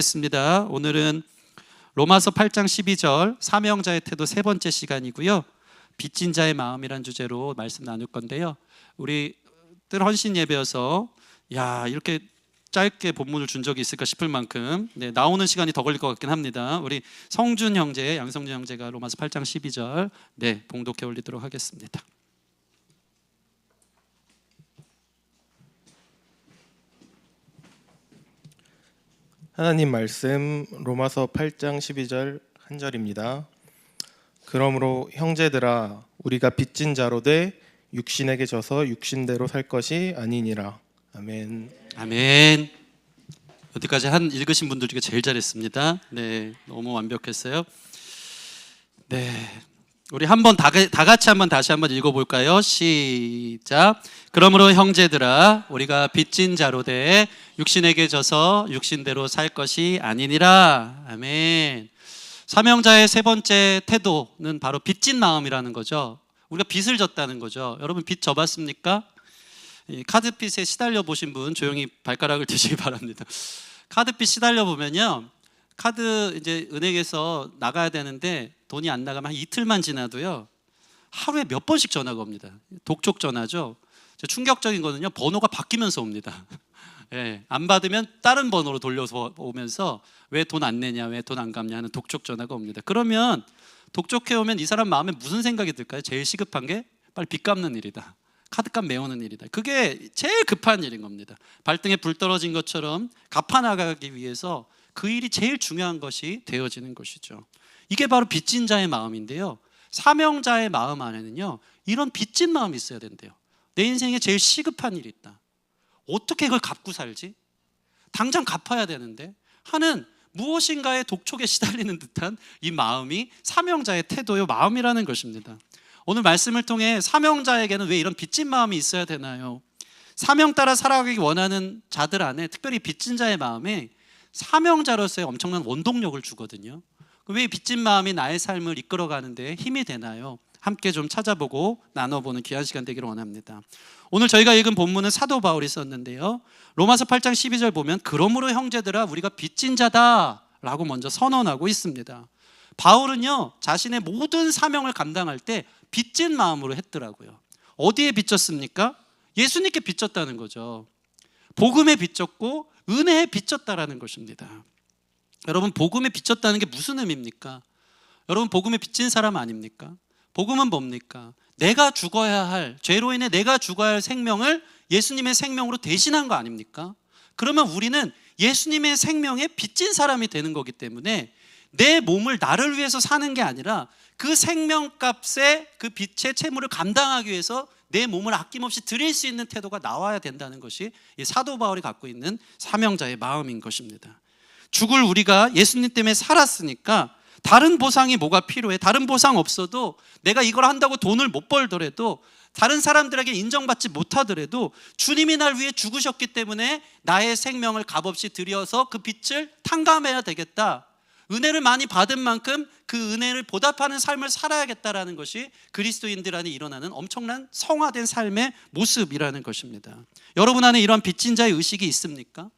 습니다. 오늘은 로마서 8장 12절 사명자의 태도 세 번째 시간이고요. 빚진 자의 마음이란 주제로 말씀 나눌 건데요. 우리 뜰 헌신 예배여서 이렇게 짧게 본문을 준 적이 있을까 싶을 만큼 나오는 시간이 더 걸릴 것 같긴 합니다. 우리 성준 형제, 양성준 형제가 로마서 8장 12절 봉독해 올리도록 하겠습니다. 하나님 말씀 로마서 8장 12절 한 절입니다. 그러므로 형제들아 우리가 빚진 자로 돼 육신에게 져서 육신대로 살 것이 아니니라. 아멘. 아멘. 여기까지 읽으신 분들 중에 제일 잘했습니다. 너무 완벽했어요. 우리 한번 다 같이 다시 한번 읽어볼까요? 시작. 그러므로 형제들아 우리가 빚진 자로 돼 육신에게 져서 육신대로 살 것이 아니니라. 아멘. 사명자의 세 번째 태도는 바로 빚진 마음이라는 거죠. 우리가 빚을 졌다는 거죠. 여러분 빚 져봤습니까? 카드빚에 시달려 보신 분 조용히 발가락을 드시기 바랍니다. 카드빚 시달려 보면요, 카드 이제 은행에서 나가야 되는데 돈이 안 나가면 한 이틀만 지나도요 하루에 몇 번씩 전화가 옵니다. 독촉 전화죠. 충격적인 거는요, 번호가 바뀌면서 옵니다. 안 받으면 다른 번호로 돌려서 오면서 왜 돈 안 내냐, 왜 돈 안 갚냐 하는 독촉 전화가 옵니다. 그러면 독촉해 오면 이 사람 마음에 무슨 생각이 들까요? 제일 시급한 게 빨리 빚 갚는 일이다, 카드값 메우는 일이다. 그게 제일 급한 일인 겁니다. 발등에 불 떨어진 것처럼 갚아나가기 위해서 그 일이 제일 중요한 것이 되어지는 것이죠. 이게 바로 빚진 자의 마음인데요, 사명자의 마음 안에는요 이런 빚진 마음이 있어야 된대요. 내 인생에 제일 시급한 일이 있다, 어떻게 그걸 갚고 살지? 당장 갚아야 되는데 하는 무엇인가의 독촉에 시달리는 듯한 이 마음이 사명자의 태도요 마음이라는 것입니다. 오늘 말씀을 통해 사명자에게는 왜 이런 빚진 마음이 있어야 되나요? 사명 따라 살아가기 원하는 자들 안에, 특별히 빚진 자의 마음에 사명자로서의 엄청난 원동력을 주거든요. 왜 빚진 마음이 나의 삶을 이끌어가는 데 힘이 되나요? 함께 좀 찾아보고 나눠보는 귀한 시간 되기를 원합니다. 오늘 저희가 읽은 본문은 사도 바울이 썼는데요, 로마서 8장 12절 보면 그러므로 형제들아 우리가 빚진 자다 라고 먼저 선언하고 있습니다. 바울은요 자신의 모든 사명을 감당할 때 빚진 마음으로 했더라고요. 어디에 빚졌습니까? 예수님께 빚졌다는 거죠. 복음에 빚졌고 은혜에 빚졌다라는 것입니다. 여러분, 복음에 빚졌다는 게 무슨 의미입니까? 여러분, 복음에 빚진 사람 아닙니까? 복음은 뭡니까? 내가 죽어야 할, 죄로 인해 내가 죽어야 할 생명을 예수님의 생명으로 대신한 거 아닙니까? 그러면 우리는 예수님의 생명에 빚진 사람이 되는 거기 때문에 내 몸을 나를 위해서 사는 게 아니라 그 생명값의 그 빚의 채무를 감당하기 위해서 내 몸을 아낌없이 드릴 수 있는 태도가 나와야 된다는 것이 이 사도 바울이 갖고 있는 사명자의 마음인 것입니다. 죽을 우리가 예수님 때문에 살았으니까 다른 보상이 뭐가 필요해? 다른 보상 없어도, 내가 이걸 한다고 돈을 못 벌더라도, 다른 사람들에게 인정받지 못하더라도 주님이 날 위해 죽으셨기 때문에 나의 생명을 값없이 드려서 그 빚을 탕감해야 되겠다, 은혜를 많이 받은 만큼 그 은혜를 보답하는 삶을 살아야겠다라는 것이 그리스도인들 안에 일어나는 엄청난 성화된 삶의 모습이라는 것입니다. 여러분 안에 이런 빚진 자의 의식이 있습니까?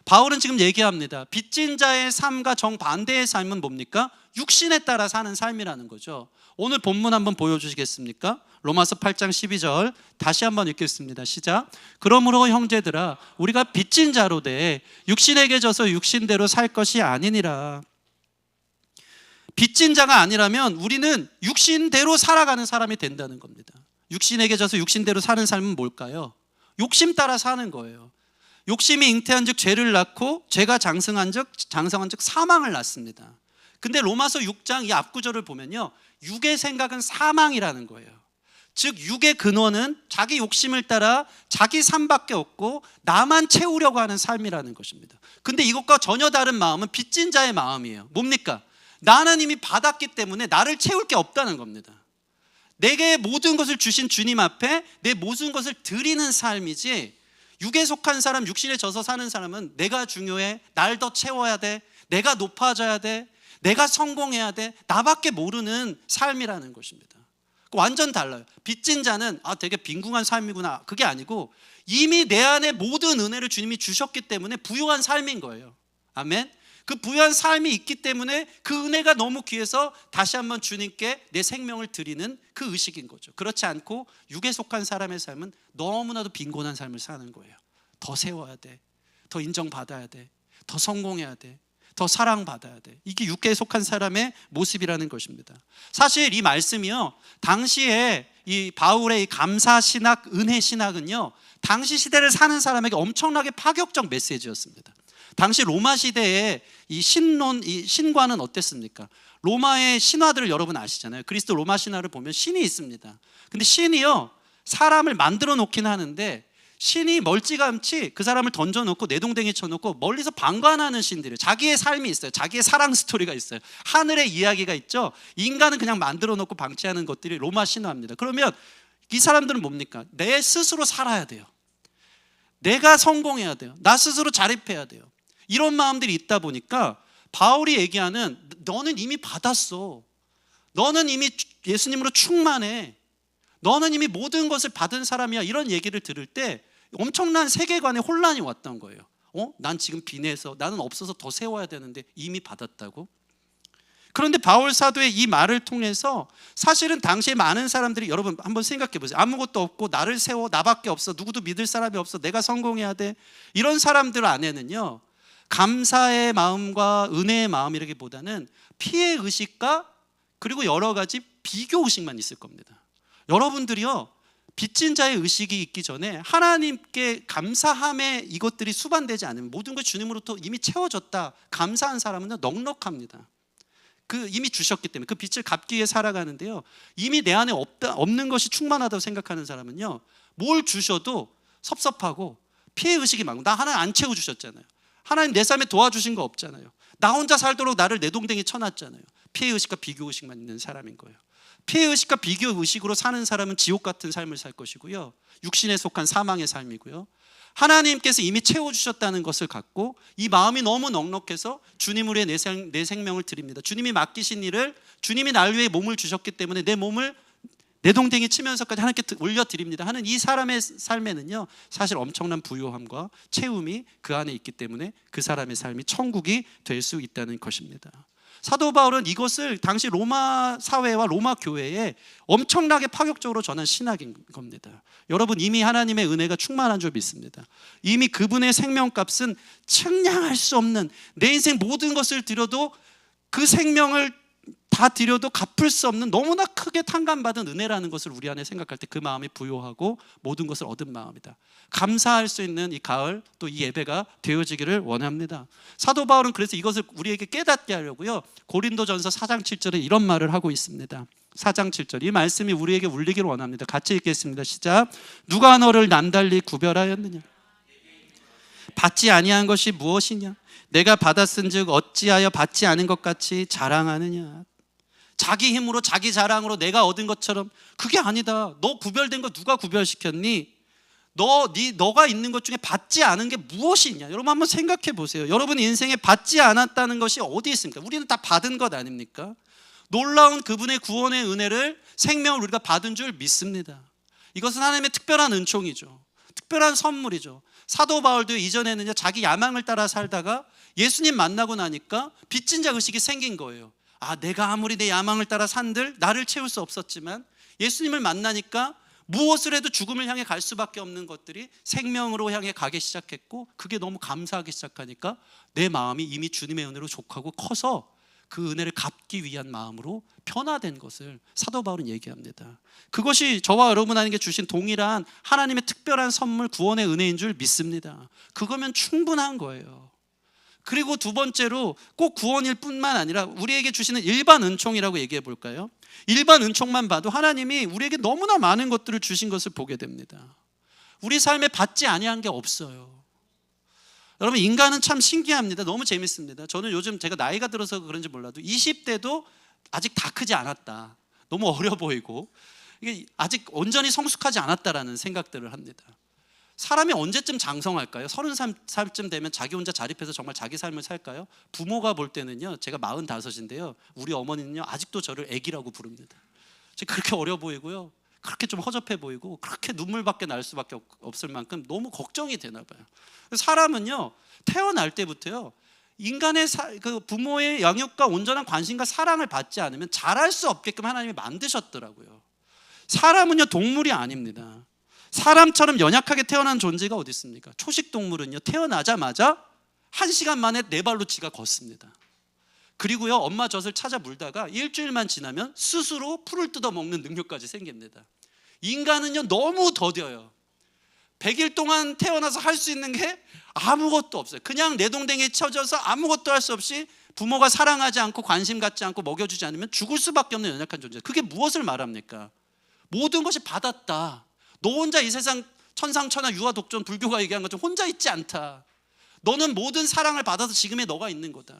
바울은 지금 얘기합니다. 빚진 자의 삶과 정반대의 삶은 뭡니까? 육신에 따라 사는 삶이라는 거죠. 오늘 본문 한번 보여주시겠습니까? 로마서 8장 12절 다시 한번 읽겠습니다. 시작. 그러므로 형제들아 우리가 빚진 자로 돼 육신에게 져서 육신대로 살 것이 아니니라. 빚진 자가 아니라면 우리는 육신대로 살아가는 사람이 된다는 겁니다. 육신에게 져서 육신대로 사는 삶은 뭘까요? 욕심 따라 사는 거예요. 욕심이 잉태한 즉 죄를 낳고, 죄가 장성한 즉 사망을 낳습니다. 근데 로마서 6장 이 앞구절을 보면요, 육의 생각은 사망이라는 거예요. 즉 육의 근원은 자기 욕심을 따라 자기 삶밖에 없고 나만 채우려고 하는 삶이라는 것입니다. 근데 이것과 전혀 다른 마음은 빚진 자의 마음이에요. 뭡니까? 나는 이미 받았기 때문에 나를 채울 게 없다는 겁니다. 내게 모든 것을 주신 주님 앞에 내 모든 것을 드리는 삶이지, 육에 속한 사람, 육신에 져서 사는 사람은 내가 중요해, 날 더 채워야 돼, 내가 높아져야 돼, 내가 성공해야 돼, 나밖에 모르는 삶이라는 것입니다. 완전 달라요. 빚진 자는 되게 빈궁한 삶이구나, 그게 아니고 이미 내 안에 모든 은혜를 주님이 주셨기 때문에 부유한 삶인 거예요. 아멘. 그 부유한 삶이 있기 때문에 그 은혜가 너무 귀해서 다시 한번 주님께 내 생명을 드리는 그 의식인 거죠. 그렇지 않고 육에 속한 사람의 삶은 너무나도 빈곤한 삶을 사는 거예요. 더 세워야 돼, 더 인정받아야 돼, 더 성공해야 돼, 더 사랑받아야 돼. 이게 육계에 속한 사람의 모습이라는 것입니다. 사실 이 말씀이요, 당시에 이 바울의 이 감사 신학, 은혜 신학은요, 당시 시대를 사는 사람에게 엄청나게 파격적 메시지였습니다. 당시 로마 시대의 이 신론, 이 신과는 어땠습니까? 로마의 신화들을 여러분 아시잖아요. 그리스도 로마 신화를 보면 신이 있습니다. 근데 신이요, 사람을 만들어 놓긴 하는데 신이 멀찌감치 그 사람을 던져놓고 내동댕이 쳐놓고 멀리서 방관하는 신들이에요. 자기의 삶이 있어요. 자기의 사랑 스토리가 있어요. 하늘의 이야기가 있죠. 인간은 그냥 만들어 놓고 방치하는 것들이 로마 신화입니다. 그러면 이 사람들은 뭡니까? 내 스스로 살아야 돼요. 내가 성공해야 돼요. 나 스스로 자립해야 돼요. 이런 마음들이 있다 보니까 바울이 얘기하는, 너는 이미 받았어, 너는 이미 예수님으로 충만해, 너는 이미 모든 것을 받은 사람이야, 이런 얘기를 들을 때 엄청난 세계관에 혼란이 왔던 거예요. 난 지금 빈해서, 나는 없어서 더 세워야 되는데 이미 받았다고? 그런데 바울 사도의 이 말을 통해서 사실은 당시에 많은 사람들이, 여러분 한번 생각해 보세요. 아무것도 없고 나를 세워, 나밖에 없어, 누구도 믿을 사람이 없어, 내가 성공해야 돼, 이런 사람들 안에는요, 감사의 마음과 은혜의 마음이라기보다는 피해 의식과 그리고 여러 가지 비교 의식만 있을 겁니다. 여러분들이요, 빚진 자의 의식이 있기 전에 하나님께 감사함에 이것들이 수반되지 않으면, 모든 것 주님으로부터 이미 채워졌다, 감사한 사람은 넉넉합니다. 그 이미 주셨기 때문에 그 빚을 갚기 위해 살아가는데요, 이미 내 안에 없는 것이 충만하다고 생각하는 사람은요, 뭘 주셔도 섭섭하고 피해 의식이 많고, 나 하나님 안 채워주셨잖아요, 하나님 내 삶에 도와주신 거 없잖아요, 나 혼자 살도록 나를 내동댕이 쳐놨잖아요. 피해 의식과 비교 의식만 있는 사람인 거예요. 피해 의식과 비교 의식으로 사는 사람은 지옥 같은 삶을 살 것이고요, 육신에 속한 사망의 삶이고요, 하나님께서 이미 채워주셨다는 것을 갖고 이 마음이 너무 넉넉해서 주님을 위해 내 생명을 드립니다, 주님이 맡기신 일을, 주님이 날 위해 몸을 주셨기 때문에 내 몸을 내동댕이 치면서까지 하나님께 올려드립니다 하는 이 사람의 삶에는요, 사실 엄청난 부요함과 채움이 그 안에 있기 때문에 그 사람의 삶이 천국이 될 수 있다는 것입니다. 사도 바울은 이것을 당시 로마 사회와 로마 교회에 엄청나게 파격적으로 전한 신학인 겁니다. 여러분, 이미 하나님의 은혜가 충만한 줄 믿습니다. 이미 그분의 생명값은 측량할 수 없는, 내 인생 모든 것을 드려도, 그 생명을 다 드려도 갚을 수 없는 너무나 크게 탕감받은 은혜라는 것을 우리 안에 생각할 때 그 마음이 부요하고 모든 것을 얻은 마음이다. 감사할 수 있는 이 가을, 또 이 예배가 되어지기를 원합니다. 사도 바울은 그래서 이것을 우리에게 깨닫게 하려고요, 고린도전서 4장 7절에 이런 말을 하고 있습니다. 4장 7절, 이 말씀이 우리에게 울리기를 원합니다. 같이 읽겠습니다. 시작. 누가 너를 남달리 구별하였느냐? 받지 아니한 것이 무엇이냐? 내가 받았은즉 어찌하여 받지 않은 것 같이 자랑하느냐? 자기 힘으로, 자기 자랑으로 내가 얻은 것처럼, 그게 아니다. 너 구별된 거 누가 구별시켰니? 너가 있는 것 중에 받지 않은 게 무엇이 있냐? 여러분 한번 생각해 보세요. 여러분 인생에 받지 않았다는 것이 어디 있습니까? 우리는 다 받은 것 아닙니까? 놀라운 그분의 구원의 은혜를, 생명을 우리가 받은 줄 믿습니다. 이것은 하나님의 특별한 은총이죠. 특별한 선물이죠. 사도 바울도 이전에는 자기 야망을 따라 살다가 예수님 만나고 나니까 빚진 자 의식이 생긴 거예요. 내가 아무리 내 야망을 따라 산들 나를 채울 수 없었지만 예수님을 만나니까 무엇을 해도 죽음을 향해 갈 수밖에 없는 것들이 생명으로 향해 가기 시작했고, 그게 너무 감사하기 시작하니까 내 마음이 이미 주님의 은혜로 족하고 커서 그 은혜를 갚기 위한 마음으로 변화된 것을 사도 바울은 얘기합니다. 그것이 저와 여러분 안에게 주신 동일한 하나님의 특별한 선물, 구원의 은혜인 줄 믿습니다. 그거면 충분한 거예요. 그리고 두 번째로 꼭 구원일 뿐만 아니라 우리에게 주시는 일반 은총이라고 얘기해 볼까요? 일반 은총만 봐도 하나님이 우리에게 너무나 많은 것들을 주신 것을 보게 됩니다. 우리 삶에 받지 아니한 게 없어요. 여러분, 인간은 참 신기합니다. 너무 재밌습니다. 저는 요즘 제가 나이가 들어서 그런지 몰라도 20대도 아직 다 크지 않았다, 너무 어려 보이고 이게 아직 온전히 성숙하지 않았다라는 생각들을 합니다. 사람이 언제쯤 장성할까요? 30살쯤 되면 자기 혼자 자립해서 정말 자기 삶을 살까요? 부모가 볼 때는요, 제가 45인데요, 우리 어머니는요 아직도 저를 애기라고 부릅니다. 제가 그렇게 어려 보이고요, 그렇게 좀 허접해 보이고, 그렇게 눈물밖에 날 수밖에 없을 만큼 너무 걱정이 되나 봐요. 사람은요 태어날 때부터요 인간의 그 부모의 양육과 온전한 관심과 사랑을 받지 않으면 자랄 수 없게끔 하나님이 만드셨더라고요. 사람은요 동물이 아닙니다. 사람처럼 연약하게 태어난 존재가 어디 있습니까? 초식 동물은요 태어나자마자 1시간 만에 4발로 지가 걷습니다. 그리고요 엄마 젖을 찾아 물다가 일주일만 지나면 스스로 풀을 뜯어 먹는 능력까지 생깁니다. 인간은요 너무 더뎌요. 100일 동안 태어나서 할 수 있는 게 아무것도 없어요. 그냥 내동댕이에 쳐져서 아무것도 할 수 없이 부모가 사랑하지 않고 관심 갖지 않고 먹여주지 않으면 죽을 수밖에 없는 연약한 존재. 그게 무엇을 말합니까? 모든 것이 받았다. 너 혼자 이 세상 천상천하 유아 독존 불교가 얘기한 것처럼 혼자 있지 않다. 너는 모든 사랑을 받아서 지금의 너가 있는 거다.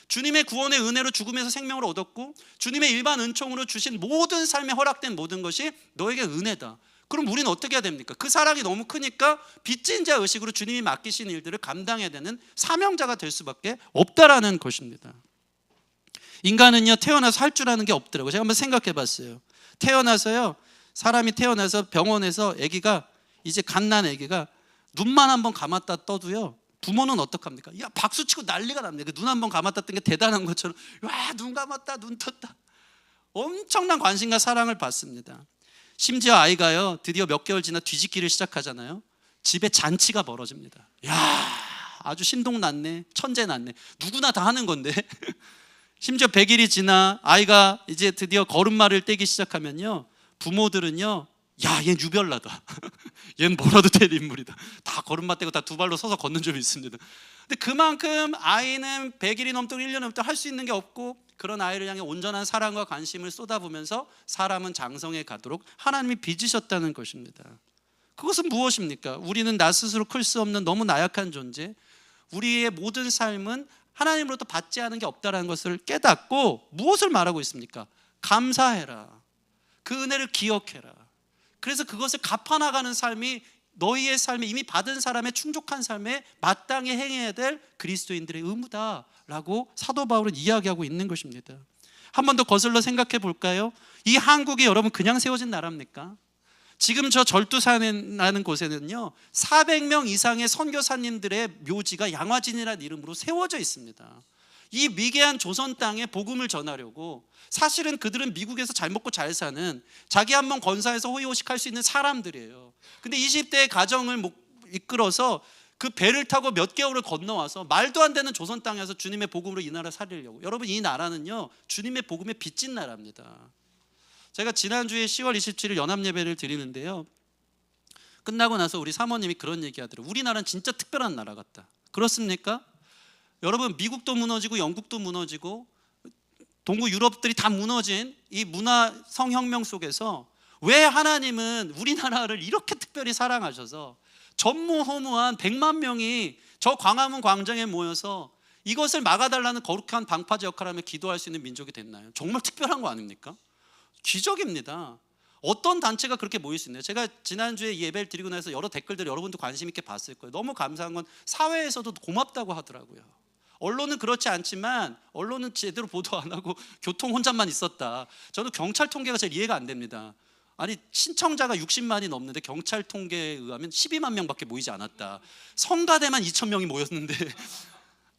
주님의 구원의 은혜로 죽음에서 생명을 얻었고 주님의 일반 은총으로 주신 모든 삶에 허락된 모든 것이 너에게 은혜다. 그럼 우리는 어떻게 해야 됩니까? 그 사랑이 너무 크니까 빚진 자 의식으로 주님이 맡기신 일들을 감당해야 되는 사명자가 될 수밖에 없다라는 것입니다. 인간은요 태어나서 할 줄 아는 게 없더라고요. 제가 한번 생각해 봤어요. 사람이 태어나서 병원에서 아기가 이제 갓난 아기가 눈만 한번 감았다 떠도요 부모는 어떡합니까? 야 박수치고 난리가 납니다. 눈 한번 감았다 뜬 게 대단한 것처럼 와 눈 감았다 눈 떴다 엄청난 관심과 사랑을 받습니다. 심지어 아이가요 드디어 몇 개월 지나 뒤집기를 시작하잖아요. 집에 잔치가 벌어집니다. 야 아주 신동났네 천재났네 누구나 다 하는 건데 심지어 100일이 지나 아이가 이제 드디어 걸음마를 떼기 시작하면요 부모들은요 야 얘는 유별나다 얘는 뭐라도 될 인물이다. 다 걸음마 떼고 다 2발로 서서 걷는 좀 있습니다. 근데 그만큼 아이는 100일이 넘도록 1년 넘도록 할 수 있는 게 없고 그런 아이를 향해 온전한 사랑과 관심을 쏟아부면서 사람은 장성에 가도록 하나님이 빚으셨다는 것입니다. 그것은 무엇입니까? 우리는 나 스스로 클 수 없는 너무 나약한 존재, 우리의 모든 삶은 하나님으로부터 받지 않은 게 없다는 것을 깨닫고 무엇을 말하고 있습니까? 감사해라. 그 은혜를 기억해라. 그래서 그것을 갚아나가는 삶이 너희의 삶에 이미 받은 사람의 충족한 삶에 마땅히 행해야 될 그리스도인들의 의무다라고 사도 바울은 이야기하고 있는 것입니다. 한 번 더 거슬러 생각해 볼까요? 이 한국이 여러분 그냥 세워진 나라입니까? 지금 저 절두산이라는 곳에는요 400명 이상의 선교사님들의 묘지가 양화진이라는 이름으로 세워져 있습니다. 이 미개한 조선 땅에 복음을 전하려고 사실은 그들은 미국에서 잘 먹고 잘 사는 자기 한번 건사해서 호의호식할 수 있는 사람들이에요. 근데 20대의 가정을 이끌어서 그 배를 타고 몇 개월을 건너와서 말도 안 되는 조선 땅에서 주님의 복음으로 이 나라 살리려고. 여러분 이 나라는요 주님의 복음에 빚진 나라입니다. 제가 지난주에 10월 27일 연합예배를 드리는데요 끝나고 나서 우리 사모님이 그런 얘기 하더라고요. 우리나라는 진짜 특별한 나라 같다. 그렇습니까? 여러분 미국도 무너지고 영국도 무너지고 동구 유럽들이 다 무너진 이 문화 성혁명 속에서 왜 하나님은 우리나라를 이렇게 특별히 사랑하셔서 전무후무한 100만 명이 저 광화문 광장에 모여서 이것을 막아달라는 거룩한 방파제 역할을 하며 기도할 수 있는 민족이 됐나요? 정말 특별한 거 아닙니까? 기적입니다. 어떤 단체가 그렇게 모일 수 있나요? 제가 지난주에 이 예배를 드리고 나서 여러 댓글들 여러분도 관심 있게 봤을 거예요. 너무 감사한 건 사회에서도 고맙다고 하더라고요. 언론은 그렇지 않지만 언론은 제대로 보도 안 하고 교통 혼잡만 있었다. 저는 경찰 통계가 제일 이해가 안 됩니다. 아니 신청자가 60만이 넘는데 경찰 통계에 의하면 12만 명밖에 모이지 않았다. 성가대만 2,000명이 모였는데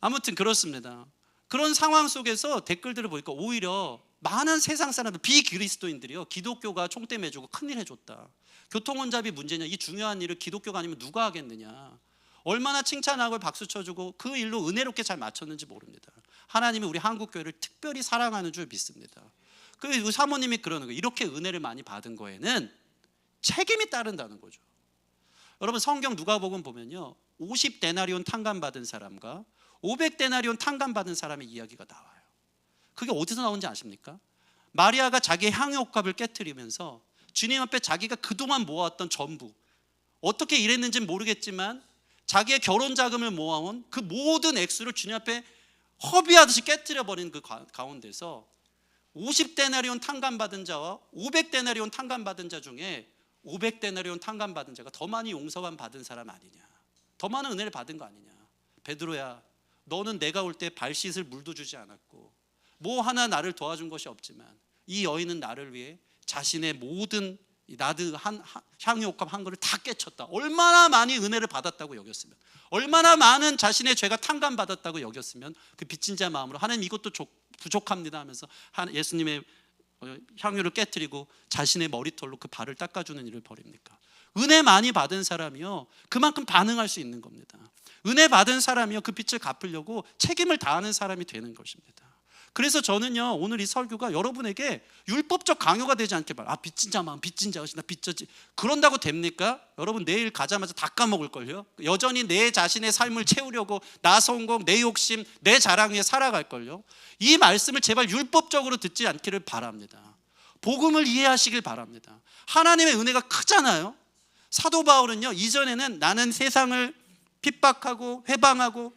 아무튼 그렇습니다. 그런 상황 속에서 댓글들을 보니까 오히려 많은 세상 사람들 비그리스도인들이요 기독교가 총대 매주고 큰일 해줬다. 교통 혼잡이 문제냐 이 중요한 일을 기독교가 아니면 누가 하겠느냐. 얼마나 칭찬하고 박수 쳐주고 그 일로 은혜롭게 잘 마쳤는지 모릅니다. 하나님이 우리 한국교회를 특별히 사랑하는 줄 믿습니다. 그 사모님이 그러는 거예요. 이렇게 은혜를 많이 받은 거에는 책임이 따른다는 거죠. 여러분 성경 누가복음 보면요 50데나리온 탕감 받은 사람과 500데나리온 탕감 받은 사람의 이야기가 나와요. 그게 어디서 나온지 아십니까? 마리아가 자기의 향유옥합을 깨트리면서 주님 앞에 자기가 그동안 모아왔던 전부 어떻게 일했는지는 모르겠지만 자기의 결혼 자금을 모아온 그 모든 액수를 주님 앞에 허비하듯이 깨트려버린 그 가운데서 50데나리온 탕감받은 자와 500데나리온 탕감받은 자 중에 500데나리온 탕감받은 자가 더 많이 용서만 받은 사람 아니냐, 더 많은 은혜를 받은 거 아니냐. 베드로야 너는 내가 올 때 발 씻을 물도 주지 않았고 뭐 하나 나를 도와준 것이 없지만 이 여인은 나를 위해 자신의 모든 이 나드 향유옥합 한 거를 다 깨쳤다. 얼마나 많이 은혜를 받았다고 여겼으면, 얼마나 많은 자신의 죄가 탕감받았다고 여겼으면 그 빚진 자 마음으로 하나님 이것도 부족합니다 하면서 예수님의 향유를 깨뜨리고 자신의 머리털로 그 발을 닦아주는 일을 벌입니까? 은혜 많이 받은 사람이요, 그만큼 반응할 수 있는 겁니다. 은혜 받은 사람이요, 그 빚을 갚으려고 책임을 다하는 사람이 되는 것입니다. 그래서 저는요, 오늘 이 설교가 여러분에게 율법적 강요가 되지 않게 말. 빚진 자 마음, 빚진 자 의식, 나 빚졌지. 그런다고 됩니까? 여러분 내일 가자마자 다 까먹을걸요. 여전히 내 자신의 삶을 채우려고 나 성공, 내 욕심, 내 자랑 위에 살아갈걸요. 이 말씀을 제발 율법적으로 듣지 않기를 바랍니다. 복음을 이해하시길 바랍니다. 하나님의 은혜가 크잖아요. 사도 바울은요, 이전에는 나는 세상을 핍박하고 회방하고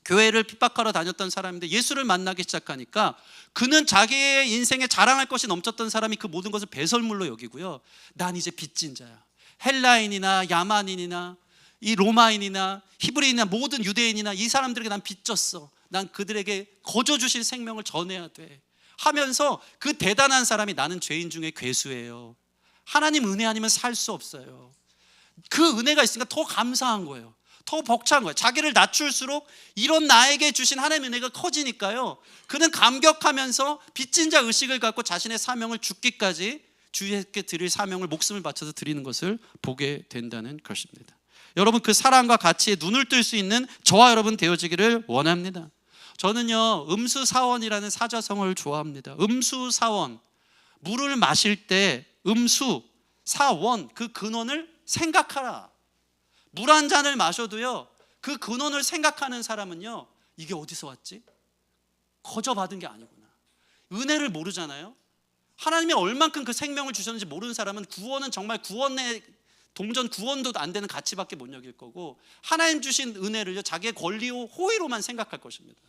교회를 핍박하러 다녔던 사람인데 예수를 만나기 시작하니까 그는 자기의 인생에 자랑할 것이 넘쳤던 사람이 그 모든 것을 배설물로 여기고요, 난 이제 빚진 자야. 헬라인이나 야만인이나 이 로마인이나 히브리인이나 모든 유대인이나 이 사람들에게 난 빚졌어. 난 그들에게 거저 주실 생명을 전해야 돼 하면서 그 대단한 사람이 나는 죄인 중에 괴수예요. 하나님 은혜 아니면 살 수 없어요. 그 은혜가 있으니까 더 감사한 거예요. 더 벅찬 거예요. 자기를 낮출수록 이런 나에게 주신 하나님의 은혜가 커지니까요, 그는 감격하면서 빚진 자 의식을 갖고 자신의 사명을 죽기까지 주님께 드릴 사명을 목숨을 바쳐서 드리는 것을 보게 된다는 것입니다. 여러분 그 사랑과 가치에 눈을 뜰 수 있는 저와 여러분 되어지기를 원합니다. 저는요, 음수사원이라는 사자성어를 좋아합니다. 음수사원, 물을 마실 때 음수사원, 그 근원을 생각하라. 물 한 잔을 마셔도요, 그 근원을 생각하는 사람은요, 이게 어디서 왔지? 거저 받은 게 아니구나. 은혜를 모르잖아요. 하나님이 얼만큼 그 생명을 주셨는지 모르는 사람은 구원은 정말 구원의 동전 구원도 안 되는 가치밖에 못 여길 거고, 하나님 주신 은혜를요, 자기의 권리와 호의로만 생각할 것입니다.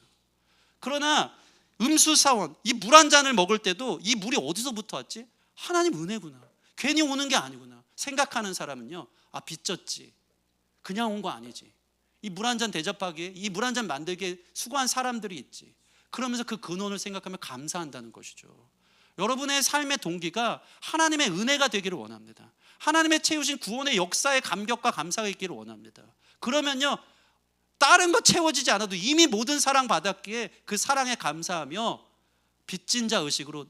그러나 음수사원, 이 물 한 잔을 먹을 때도 이 물이 어디서부터 왔지? 하나님 은혜구나, 괜히 오는 게 아니구나 생각하는 사람은요, 빚졌지, 그냥 온 거 아니지, 이 물 한 잔 대접하기에, 이 물 한 잔 만들기에 수고한 사람들이 있지, 그러면서 그 근원을 생각하며 감사한다는 것이죠. 여러분의 삶의 동기가 하나님의 은혜가 되기를 원합니다. 하나님의 채우신 구원의 역사의 감격과 감사가 있기를 원합니다. 그러면요, 다른 거 채워지지 않아도 이미 모든 사랑 받았기에 그 사랑에 감사하며 빚진 자 의식으로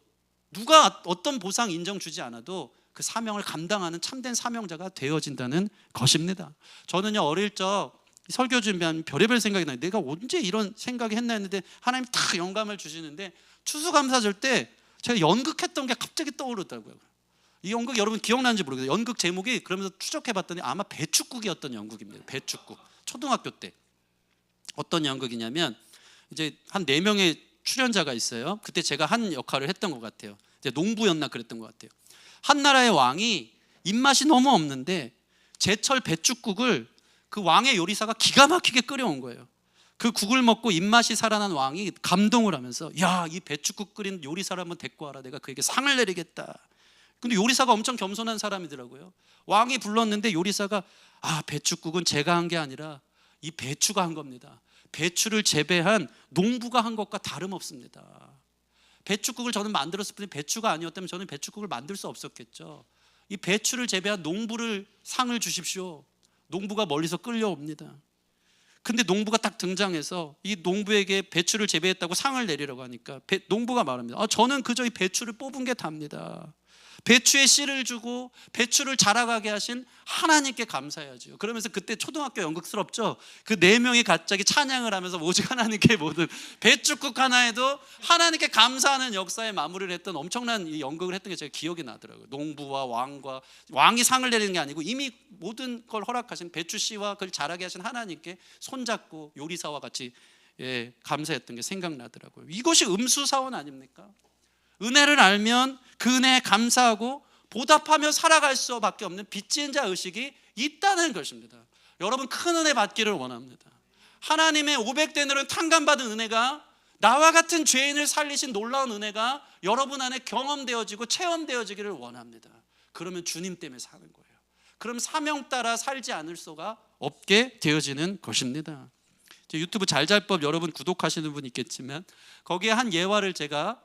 누가 어떤 보상 인정 주지 않아도 그 사명을 감당하는 참된 사명자가 되어진다는 것입니다. 저는요, 어릴 적 설교 준비하면 별의별 생각이 나요. 내가 언제 이런 생각이 했나 했는데 하나님 탁 영감을 주시는데, 추수감사절 때 제가 연극했던 게 갑자기 떠오르더라고요. 이 연극 여러분 기억나는지 모르겠어요. 연극 제목이, 그러면서 추적해봤더니 아마 배축국이었던 연극입니다. 배축국. 초등학교 때 어떤 연극이냐면, 이제 한 4명의 출연자가 있어요. 그때 제가 한 역할을 했던 것 같아요. 이제 농부였나 그랬던 것 같아요. 한 나라의 왕이 입맛이 너무 없는데 제철 배축국을 그 왕의 요리사가 기가 막히게 끓여온 거예요. 그 국을 먹고 입맛이 살아난 왕이 감동을 하면서, 야, 이 배축국 끓인 요리사를 한번 데리고 와라, 내가 그에게 상을 내리겠다. 근데 요리사가 엄청 겸손한 사람이더라고요. 왕이 불렀는데 요리사가, 배축국은 제가 한 게 아니라 이 배추가 한 겁니다. 배추를 재배한 농부가 한 것과 다름없습니다. 배축국을 저는 만들었을 뿐이 배추가 아니었다면 저는 배축국을 만들 수 없었겠죠. 이 배추를 재배한 농부를 상을 주십시오. 농부가 멀리서 끌려옵니다. 근데 농부가 딱 등장해서 이 농부에게 배추를 재배했다고 상을 내리라고 하니까 농부가 말합니다. 저는 그저 이 배추를 뽑은 게 답니다. 배추의 씨를 주고 배추를 자라가게 하신 하나님께 감사해야죠. 그러면서 그때 초등학교 연극스럽죠. 그 4명이 갑자기 찬양을 하면서 오직 하나님께 모든 배축국 하나에도 하나님께 감사하는 역사에 마무리를 했던 엄청난 이 연극을 했던 게 제가 기억이 나더라고요. 농부와 왕과, 왕이 상을 내리는 게 아니고 이미 모든 걸 허락하신 배추 씨와 그걸 자라게 하신 하나님께 손잡고 요리사와 같이 감사했던 게 생각나더라고요. 이것이 음수사원 아닙니까? 은혜를 알면 그 은혜에 감사하고 보답하며 살아갈 수밖에 없는 빚진 자 의식이 있다는 것입니다. 여러분 큰 은혜 받기를 원합니다. 하나님의 500대너는 탕감받은 은혜가, 나와 같은 죄인을 살리신 놀라운 은혜가 여러분 안에 경험되어지고 체험되어지기를 원합니다. 그러면 주님 때문에 사는 거예요. 그럼 사명 따라 살지 않을 수가 없게 되어지는 것입니다. 유튜브 잘잘법 여러분 구독하시는 분 있겠지만 거기에 한 예화를 제가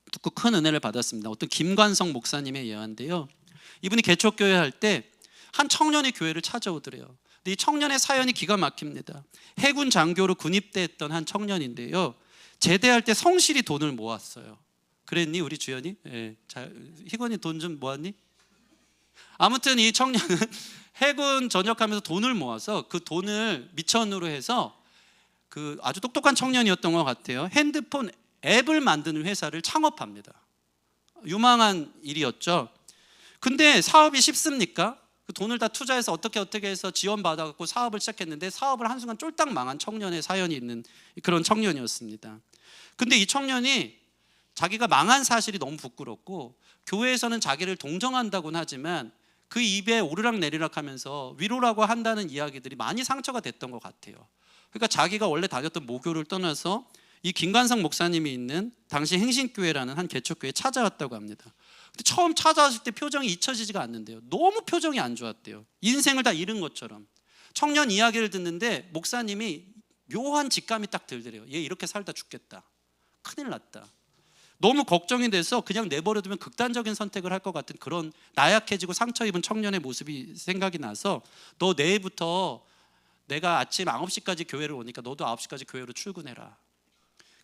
듣고 큰 은혜를 받았습니다. 어떤 김관성 목사님의 예화인데요, 이분이 개척교회 할 때 한 청년이 교회를 찾아오더래요. 근데 이 청년의 사연이 기가 막힙니다. 해군 장교로 군입대 했던 한 청년인데요, 제대할 때 성실히 돈을 모았어요. 그랬니 우리 주연이? 예. 희건이 돈 좀 모았니? 아무튼 이 청년은 해군 전역하면서 돈을 모아서 그 돈을 미천으로 해서 그 아주 똑똑한 청년이었던 것 같아요. 핸드폰 앱을 만드는 회사를 창업합니다. 유망한 일이었죠. 근데 사업이 쉽습니까? 그 돈을 다 투자해서 어떻게 해서 지원받아갖고 사업을 시작했는데 사업을 한순간 쫄딱 망한 청년의 사연이 있는 그런 청년이었습니다. 근데 이 청년이 자기가 망한 사실이 너무 부끄럽고 교회에서는 자기를 동정한다고는 하지만 그 입에 오르락내리락 하면서 위로라고 한다는 이야기들이 많이 상처가 됐던 것 같아요. 그러니까 자기가 원래 다녔던 모교를 떠나서 이 김관성 목사님이 있는 당시 행신교회라는 한 개척교회에 찾아왔다고 합니다. 근데 처음 찾아왔을 때 표정이 잊혀지지가 않는데요, 너무 표정이 안 좋았대요. 인생을 다 잃은 것처럼. 청년 이야기를 듣는데 목사님이 묘한 직감이 딱 들더래요. 얘 이렇게 살다 죽겠다, 큰일 났다. 너무 걱정이 돼서 그냥 내버려두면 극단적인 선택을 할 것 같은 그런 나약해지고 상처 입은 청년의 모습이 생각이 나서 너 내일부터 내가 아침 9시까지 교회를 오니까 너도 9시까지 교회로 출근해라.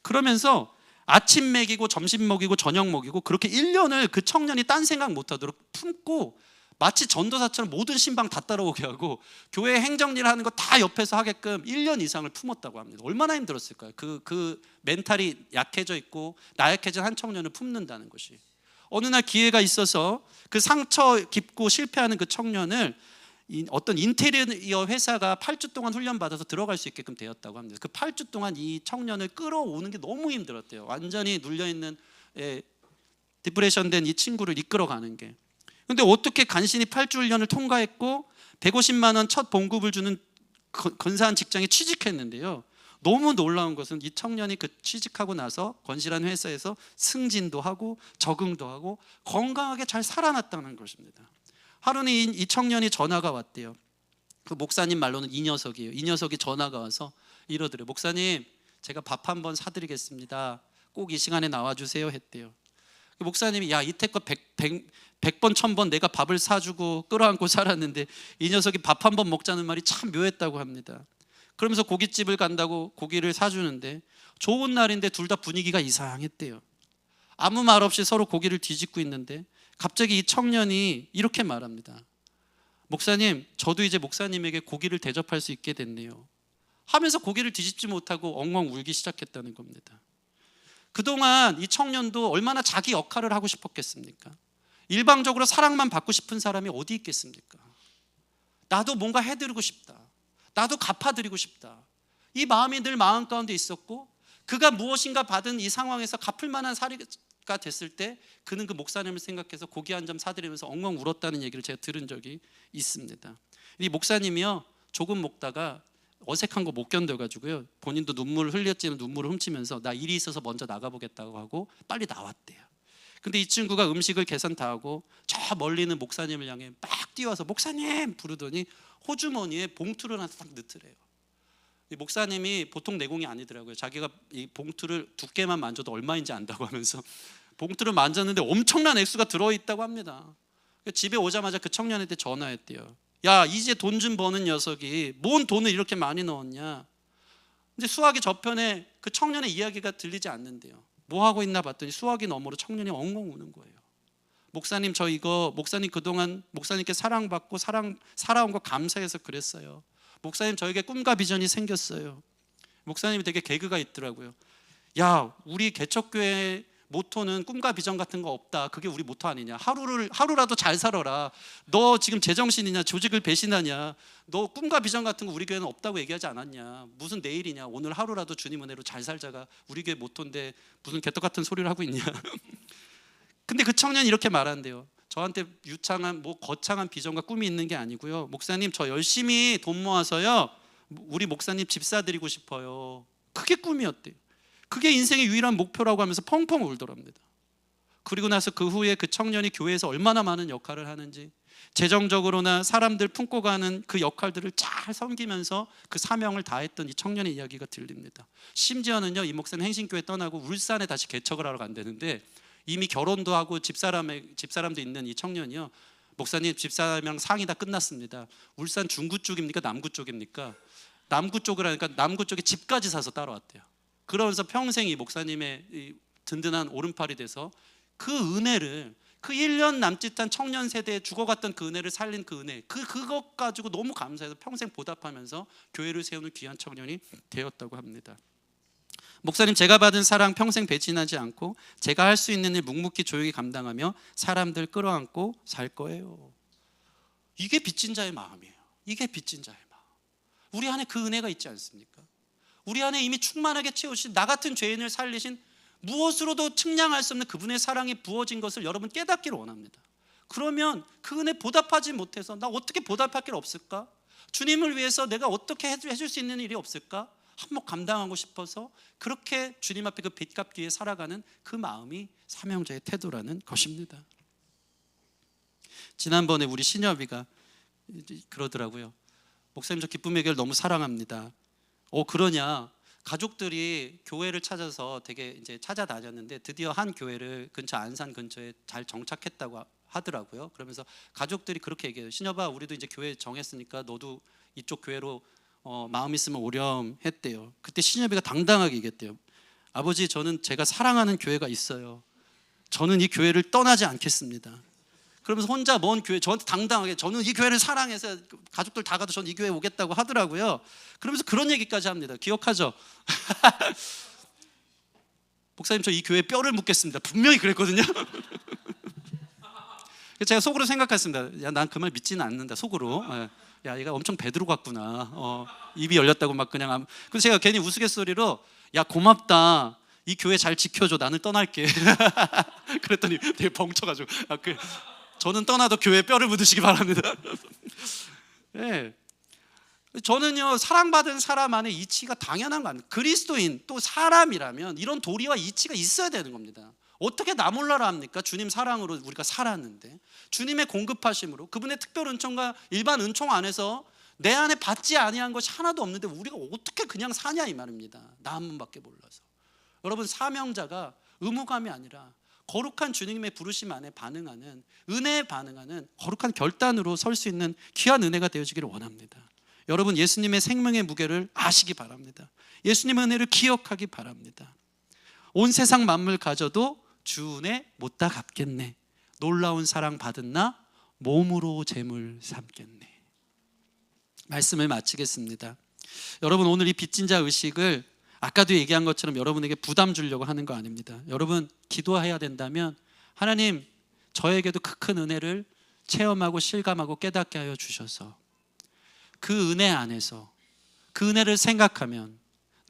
그러면서 아침 먹이고 점심 먹이고 저녁 먹이고 그렇게 1년을 그 청년이 딴 생각 못하도록 품고 마치 전도사처럼 모든 신방 다 따라오게 하고 교회 행정일 하는 거 다 옆에서 하게끔 1년 이상을 품었다고 합니다. 얼마나 힘들었을까요? 그 멘탈이 약해져 있고 나약해진 한 청년을 품는다는 것이. 어느 날 기회가 있어서 그 상처 깊고 실패하는 그 청년을 어떤 인테리어 회사가 8주 동안 훈련받아서 들어갈 수 있게끔 되었다고 합니다. 그 8주 동안 이 청년을 끌어오는 게 너무 힘들었대요. 완전히 눌려있는 디프레션 된 이 친구를 이끌어가는 게. 근데 어떻게 간신히 8주 훈련을 통과했고 150만 원 첫 봉급을 주는 근사한 직장에 취직했는데요, 너무 놀라운 것은 이 청년이 그 취직하고 나서 건실한 회사에서 승진도 하고 적응도 하고 건강하게 잘 살아났다는 것입니다. 하루는 이 청년이 전화가 왔대요. 그 목사님 말로는 이 녀석이에요. 이 녀석이 전화가 와서 이러더래요. 목사님, 제가 밥 한번 사드리겠습니다. 꼭 이 시간에 나와주세요 했대요. 그 목사님이 야, 이태껏 100번 1000번 내가 밥을 사주고 끌어안고 살았는데 이 녀석이 밥 한 번 먹자는 말이 참 묘했다고 합니다. 그러면서 고깃집을 간다고 고기를 사주는데 좋은 날인데 둘 다 분위기가 이상했대요. 아무 말 없이 서로 고기를 뒤집고 있는데 갑자기 이 청년이 이렇게 말합니다. 목사님, 저도 이제 목사님에게 고기를 대접할 수 있게 됐네요 하면서 고기를 뒤집지 못하고 엉엉 울기 시작했다는 겁니다. 그동안 이 청년도 얼마나 자기 역할을 하고 싶었겠습니까? 일방적으로 사랑만 받고 싶은 사람이 어디 있겠습니까? 나도 뭔가 해드리고 싶다, 나도 갚아드리고 싶다, 이 마음이 늘 마음 가운데 있었고 그가 무엇인가 받은 이 상황에서 갚을 만한 사리가 됐을 때 그는 그 목사님을 생각해서 고기 한 점 사드리면서 엉엉 울었다는 얘기를 제가 들은 적이 있습니다. 이 목사님이요, 조금 먹다가 어색한 거 못 견뎌가지고요, 본인도 눈물을 흘렸지만 눈물을 훔치면서 나 일이 있어서 먼저 나가보겠다고 하고 빨리 나왔대요. 근데 이 친구가 음식을 계산 다 하고 저 멀리 있는 목사님을 향해 막 뛰어와서 목사님 부르더니 호주머니에 봉투를 하나 딱 넣더래요. 이 목사님이 보통 내공이 아니더라고요. 자기가 이 봉투를 두께만 만져도 얼마인지 안다고 하면서 봉투를 만졌는데 엄청난 액수가 들어있다고 합니다. 집에 오자마자 그 청년한테 전화했대요. 야, 이제 돈 좀 버는 녀석이 뭔 돈을 이렇게 많이 넣었냐. 근데 수화기 저편에 그 청년의 이야기가 들리지 않는데요. 뭐 하고 있나 봤더니 수화기 너머로 청년이 엉엉 우는 거예요. 목사님, 저 이거 목사님 그동안 목사님께 사랑받고 살아온 거 감사해서 그랬어요. 목사님, 저에게 꿈과 비전이 생겼어요. 목사님이 되게 개그가 있더라고요. 야, 우리 개척교회 모토는 꿈과 비전 같은 거 없다. 그게 우리 모토 아니냐. 하루라도 잘 살아라. 너 지금 제정신이냐? 조직을 배신하냐? 너 꿈과 비전 같은 거 우리 교회는 없다고 얘기하지 않았냐? 무슨 내일이냐? 오늘 하루라도 주님 은혜로 잘 살자가 우리 교회 모토인데 무슨 개떡 같은 소리를 하고 있냐? 근데 그 청년이 이렇게 말한대요. 저한테 유창한 거창한 비전과 꿈이 있는 게 아니고요. 목사님, 저 열심히 돈 모아서요, 우리 목사님 집 사드리고 싶어요. 그게 꿈이었대요. 그게 인생의 유일한 목표라고 하면서 펑펑 울더랍니다. 그리고 나서 그 후에 그 청년이 교회에서 얼마나 많은 역할을 하는지, 재정적으로나 사람들 품고 가는 그 역할들을 잘 섬기면서 그 사명을 다했던 이 청년의 이야기가 들립니다. 심지어는요, 이 목사는 행신교회 떠나고 울산에 다시 개척을 하러 간다는데 이미 결혼도 하고 집사람도 있는 이 청년이요, 목사님 집사람이랑 상의 다 끝났습니다. 울산 중구 쪽입니까 남구 쪽입니까? 남구 쪽을 하니까 남구 쪽에 집까지 사서 따라왔대요. 그러면서 평생 이 목사님의 이 든든한 오른팔이 돼서 그 은혜를, 그 1년 남짓한 청년 세대에 죽어갔던 그 은혜를 살린 그 은혜, 그것 가지고 너무 감사해서 평생 보답하면서 교회를 세우는 귀한 청년이 되었다고 합니다. 목사님, 제가 받은 사랑 평생 배신하지 않고 제가 할 수 있는 일 묵묵히 조용히 감당하며 사람들 끌어안고 살 거예요. 이게 빚진 자의 마음이에요. 이게 빚진 자의 마음. 우리 안에 그 은혜가 있지 않습니까? 우리 안에 이미 충만하게 채우신 나 같은 죄인을 살리신 무엇으로도 측량할 수 없는 그분의 사랑이 부어진 것을 여러분 깨닫기를 원합니다. 그러면 그 은혜 보답하지 못해서 나 어떻게 보답할 길 없을까? 주님을 위해서 내가 어떻게 해줄 수 있는 일이 없을까? 한몫 감당하고 싶어서 그렇게 주님 앞에 그 빚 갚기 위해 살아가는 그 마음이 사명자의 태도라는 것입니다. 지난번에 우리 신여비가 그러더라고요. 목사님, 저 기쁨의 교회를 너무 사랑합니다. 그러냐? 가족들이 교회를 찾아서 되게 이제 찾아다녔는데 드디어 한 교회를 근처 안산 근처에 잘 정착했다고 하더라고요. 그러면서 가족들이 그렇게 얘기해요. 신여봐, 우리도 이제 교회 정했으니까 너도 이쪽 교회로 마음 있으면 오렴 했대요. 그때 신여비가 당당하게 얘기했대요. 아버지, 저는 제가 사랑하는 교회가 있어요. 저는 이 교회를 떠나지 않겠습니다. 그러면서 혼자 먼 교회, 저한테 당당하게 저는 이 교회를 사랑해서 가족들 다 가도 저는 이 교회에 오겠다고 하더라고요. 그러면서 그런 얘기까지 합니다. 기억하죠? 목사님, 저 이 교회에 뼈를 묻겠습니다. 분명히 그랬거든요. 제가 속으로 생각했습니다. 야, 난 그 말 믿지는 않는다. 속으로. 야, 얘가 엄청 베드로 같구나. 입이 열렸다고 막 그냥. 그래서 제가 괜히 우스갯소리로 야, 고맙다. 이 교회 잘 지켜줘. 나는 떠날게. 그랬더니 되게 벙쳐가지고 저는 떠나도 교회에 뼈를 묻으시기 바랍니다. 네. 저는요, 사랑받은 사람 안에 이치가 당연한 거 아니에요. 그리스도인 또 사람이라면 이런 도리와 이치가 있어야 되는 겁니다. 어떻게 나 몰라라 합니까? 주님 사랑으로 우리가 살았는데, 주님의 공급하심으로 그분의 특별 은총과 일반 은총 안에서 내 안에 받지 아니한 것이 하나도 없는데 우리가 어떻게 그냥 사냐 이 말입니다. 나 한 분밖에 몰라서. 여러분, 사명자가 의무감이 아니라 거룩한 주님의 부르심 안에 반응하는, 은혜에 반응하는 거룩한 결단으로 설 수 있는 귀한 은혜가 되어지기를 원합니다. 여러분, 예수님의 생명의 무게를 아시기 바랍니다. 예수님의 은혜를 기억하기 바랍니다. 온 세상 만물 가져도 주 은혜 못다 갚겠네. 놀라운 사랑 받은 나 몸으로 재물 삼겠네. 말씀을 마치겠습니다. 여러분, 오늘 이 빚진 자 의식을 아까도 얘기한 것처럼 여러분에게 부담 주려고 하는 거 아닙니다. 여러분, 기도해야 된다면 하나님, 저에게도 큰 은혜를 체험하고 실감하고 깨닫게 하여 주셔서 그 은혜 안에서 그 은혜를 생각하면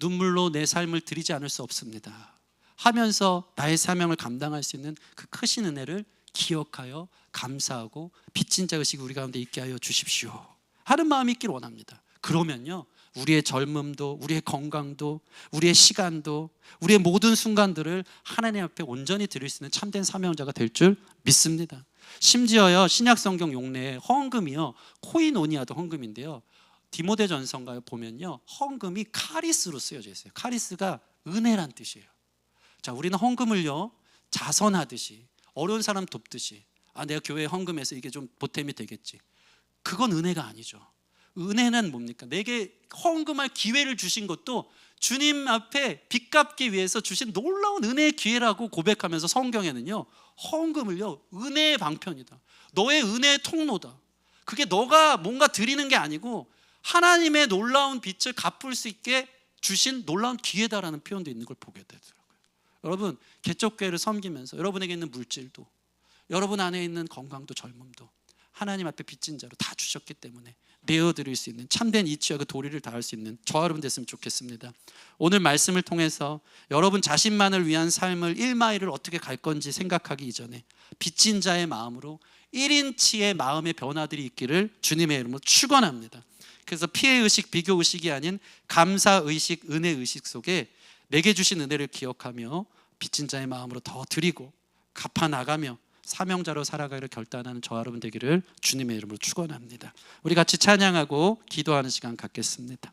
눈물로 내 삶을 드리지 않을 수 없습니다 하면서 나의 사명을 감당할 수 있는 그 크신 은혜를 기억하여 감사하고 빚진 자 의식이 우리 가운데 있게 하여 주십시오 하는 마음이 있기를 원합니다. 그러면요, 우리의 젊음도, 우리의 건강도, 우리의 시간도, 우리의 모든 순간들을 하나님 앞에 온전히 드릴 수 있는 참된 사명자가 될 줄 믿습니다. 심지어요, 신약 성경 용례에 헌금이요, 코이노니아도 헌금인데요, 디모데전서인가요 보면요, 헌금이 카리스로 쓰여져 있어요. 카리스가 은혜란 뜻이에요. 자, 우리는 헌금을요, 자선하듯이, 어려운 사람 돕듯이, 내가 교회에 헌금해서 이게 좀 보탬이 되겠지, 그건 은혜가 아니죠. 은혜는 뭡니까? 내게 헌금할 기회를 주신 것도 주님 앞에 빚 갚기 위해서 주신 놀라운 은혜의 기회라고 고백하면서 성경에는요, 헌금을요, 은혜의 방편이다, 너의 은혜의 통로다, 그게 너가 뭔가 드리는 게 아니고 하나님의 놀라운 빚을 갚을 수 있게 주신 놀라운 기회다라는 표현도 있는 걸 보게 되더라고요. 여러분, 개척교회를 섬기면서 여러분에게 있는 물질도, 여러분 안에 있는 건강도 젊음도 하나님 앞에 빚진 자로 다 주셨기 때문에 내어드릴 수 있는 참된 이치와 그 도리를 다할 수 있는 저와 여러분 됐으면 좋겠습니다. 오늘 말씀을 통해서 여러분 자신만을 위한 삶을 1마일을 어떻게 갈 건지 생각하기 이전에 빚진 자의 마음으로 1인치의 마음의 변화들이 있기를 주님의 이름으로 축원합니다. 그래서 피해의식, 비교의식이 아닌 감사의식, 은혜의식 속에 내게 주신 은혜를 기억하며 빚진 자의 마음으로 더 드리고 갚아나가며 사명자로 살아가기를 결단하는 저와 여러분 되기를 주님의 이름으로 축원합니다. 우리 같이 찬양하고 기도하는 시간 갖겠습니다.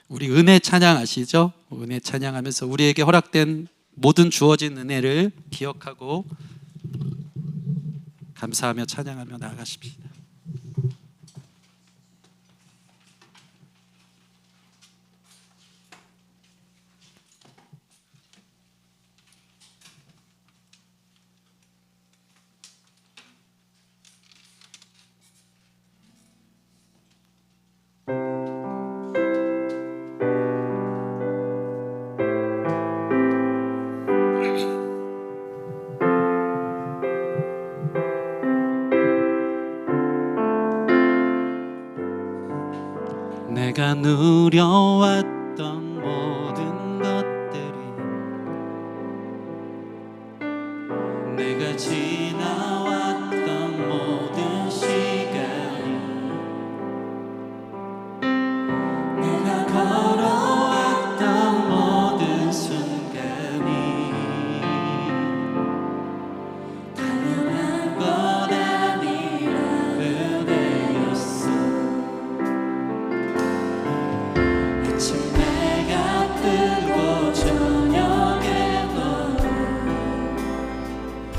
우리 은혜 찬양 아시죠? 은혜 찬양하면서 우리에게 허락된 모든 주어진 은혜를 기억하고 감사하며 찬양하며 나아가십시다. 내가 누려왔던 모든 것들이 내가